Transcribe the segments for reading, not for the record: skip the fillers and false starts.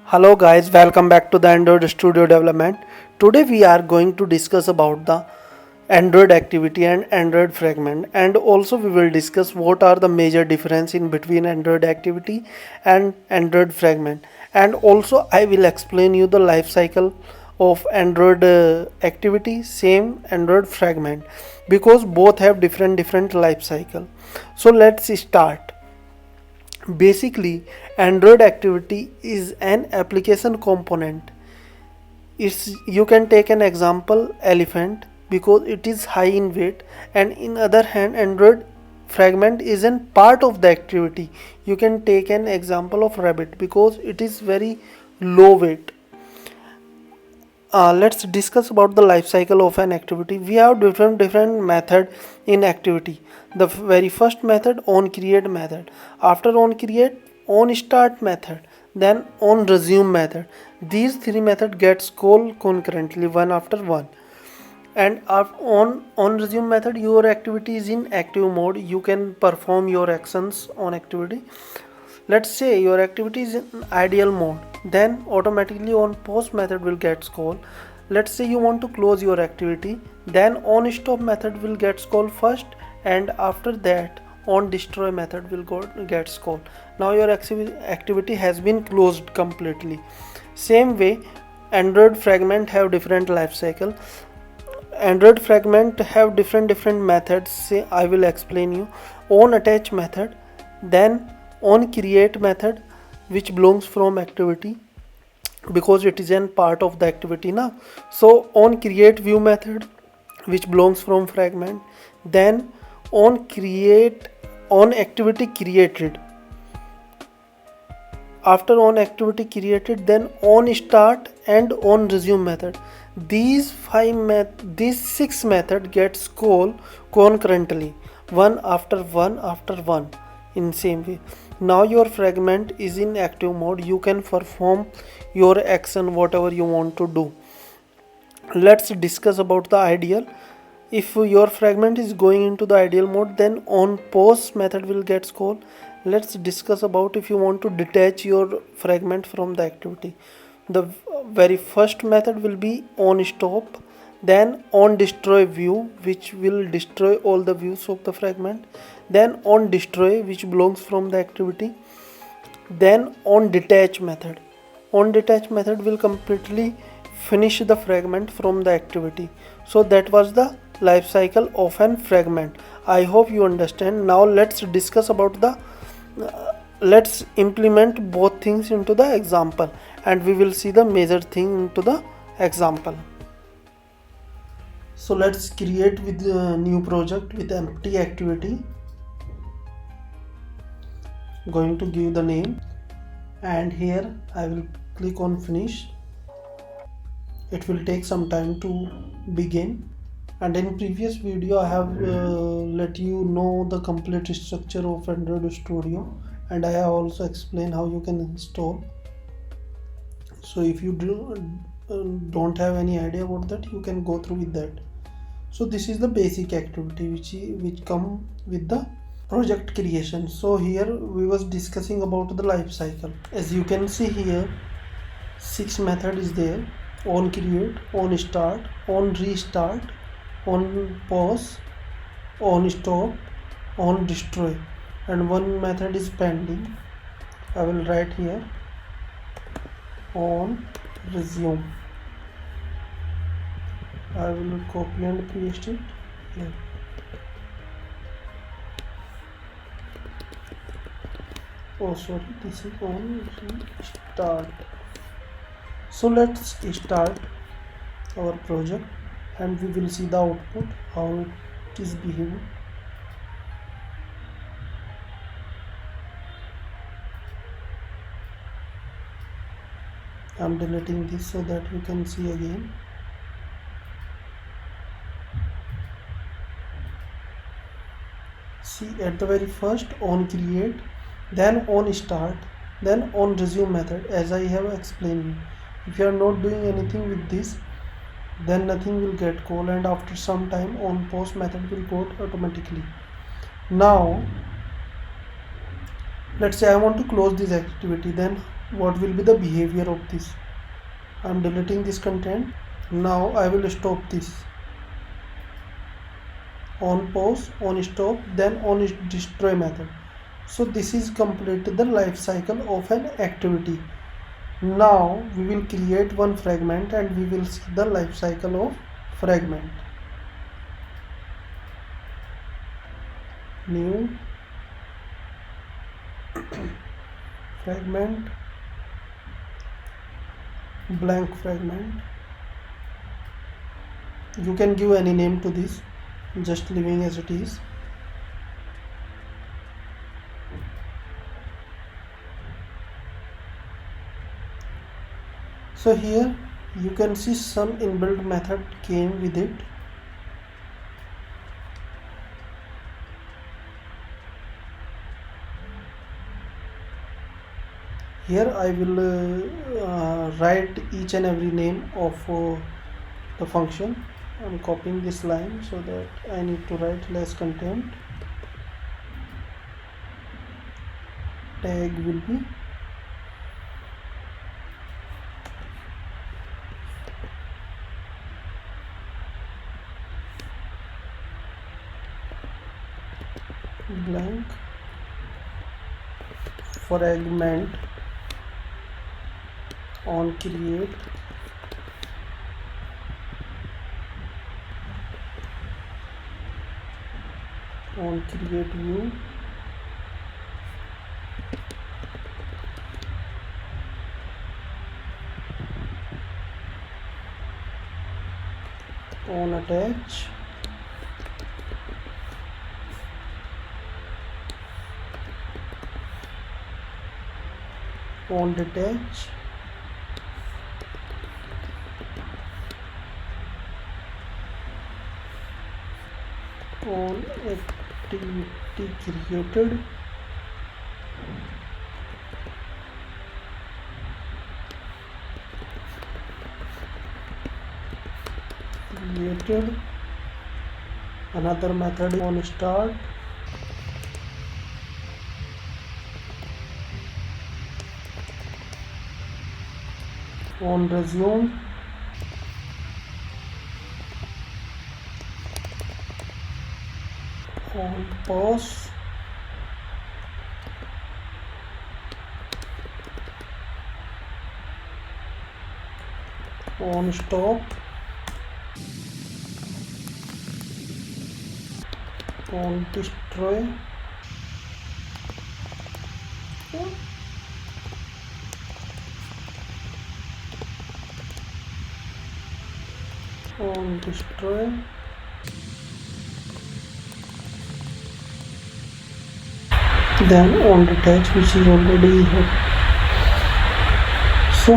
Hello guys, welcome back to the Android Studio Development. Today we are going to discuss about the Android activity and Android fragment, and also we will discuss what are the major difference in between Android activity and Android fragment, and also I will explain you the life cycle of Android activity, same Android fragment, because both have different life cycle. So let's start. Basically, Android activity is an application component. It's, you can take an example elephant because it is high in weight, and in other hand Android fragment is an part of the activity. You can take an example of rabbit because it is very low weight. Let's discuss about the life cycle of an activity. We have different method in activity. The very first method, on create method. After on create, on start method, then on resume method. These three method gets called concurrently, one after one. And on resume method, your activity is in active mode. You can perform your actions on activity. Let's say your activity is in ideal mode, then automatically on pause method will get called. Let's say you want to close your activity, then on stop method will get called first, and after that on destroy method will gets called. Now your activity has been closed completely. Same way, Android fragment have different life cycle. Android fragment have different methods. Say I will explain you. On attach method, then on create method, which belongs from activity because it is an part of the activity now. So on create view method, which belongs from fragment, then on create on activity created. After on activity created, then on start and on resume method. These six method gets called concurrently, one after one in same way. Now your fragment is in active mode. You can perform your action whatever you want to do. Let's discuss about the ideal. If your fragment is going into the ideal mode, then on pause method will get called. Let's discuss about if you want to detach your fragment from the activity. The very first method will be on stop, then on destroy view, which will destroy all the views of the fragment, then on destroy, which belongs from the activity, then on detach method. On detach method will completely finish the fragment from the activity. So that was the life cycle of an fragment. I hope you understand. Now let's discuss about the let's implement both things into the example, and we will see the major thing into the example. So let's create with a new project with empty activity. Going to give the name, and here I will click on finish. It will take some time to begin, and in previous video I have let you know the complete structure of Android Studio, and I have also explained how you can install. So if you don't have any idea about that, you can go through with that. So this is the basic activity which come with the project creation. So here we was discussing about the life cycle. As you can see here, six method is there: on create, on start, on restart, on pause, on stop, on destroy, and one method is pending. I will write here on resume. I will copy and paste it here. Oh sorry, this is on restart. So let's start our project, and we will see the output, how it is behaving. I'm deleting this so that you can see again. See, at the very first, on create, then on start, then on resume method, as I have explained. If you are not doing anything with this, then nothing will get called, and after some time on pause method will go automatically. Now let's say I want to close this activity, then what will be the behavior of this. I'm deleting this content. Now I will stop this. On pause, on stop, then on destroy method. So this is completed the life cycle of an activity. Now we will create one fragment and we will see the life cycle of fragment. New fragment, blank fragment. You can give any name to this, just leaving as it is. So here you can see some inbuilt method came with it. Here I will write each and every name of the function. I'm copying this line so that I need to write less content. Tag will be blank fragment on create view on attach on detach on activity created another method on start on resume on pause on stop on destroy on destroy then on detach, which is already here. So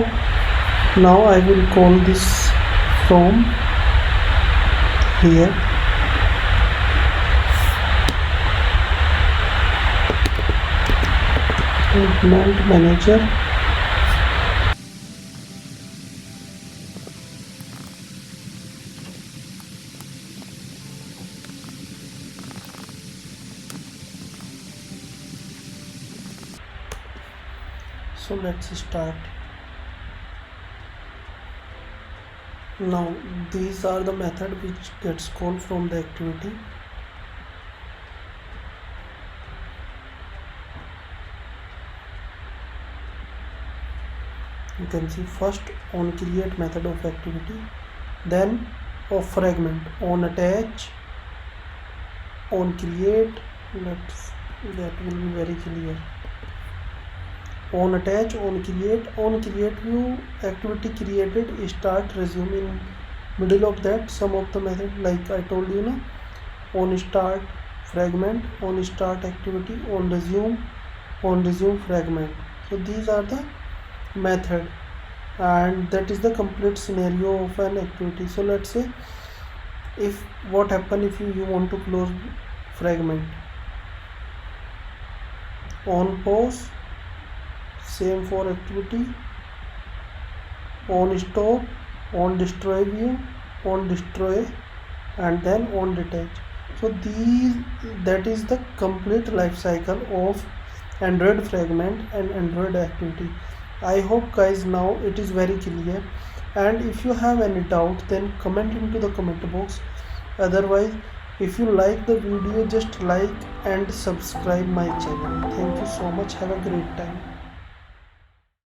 now I will call this from here Fragment manager so let's start. Now these are the method which gets called from the activity. You can see first on create method of activity, then of fragment, on attach, on create, that will be very clear. On attach, on create view, activity created, start, resume. In middle of that some of the method, like I told you now, on start fragment, on start activity, on resume fragment. So these are the method, and that is the complete scenario of an activity. So let's say if what happen if you want to close fragment, on pause, same for activity, on stop, on destroy view, on destroy, and then on detach. So that is the complete life cycle of Android fragment and Android activity. I hope guys now it is very clear, and if you have any doubt then comment into the comment box. Otherwise, if you like the video, just like and subscribe my channel. Thank you so much. Have a great time.